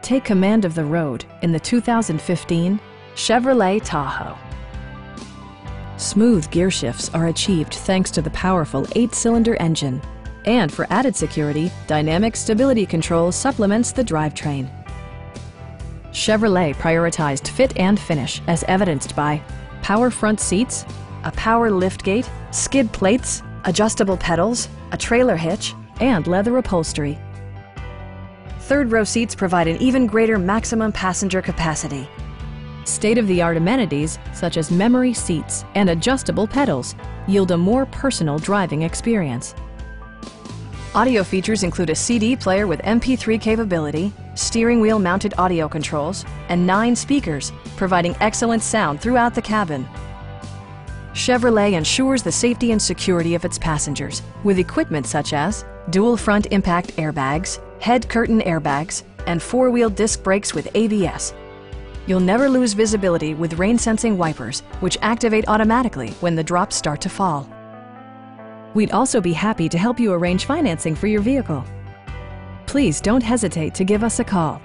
Take command of the road in the 2015 Chevrolet Tahoe. Smooth gear shifts are achieved thanks to the powerful 8-cylinder engine. And for added security, Dynamic Stability Control supplements the drivetrain. Chevrolet prioritized fit and finish as evidenced by power front seats, a power liftgate, skid plates, adjustable pedals, a trailer hitch, and leather upholstery. Third-row seats provide an even greater maximum passenger capacity. State-of-the-art amenities such as memory seats and adjustable pedals yield a more personal driving experience. Audio features include a CD player with MP3 capability, steering wheel mounted audio controls, and 9 speakers, providing excellent sound throughout the cabin. Chevrolet ensures the safety and security of its passengers with equipment such as dual front impact airbags, head curtain airbags, and 4-wheel disc brakes with ABS. You'll never lose visibility with rain-sensing wipers, which activate automatically when the drops start to fall. We'd also be happy to help you arrange financing for your vehicle. Please don't hesitate to give us a call.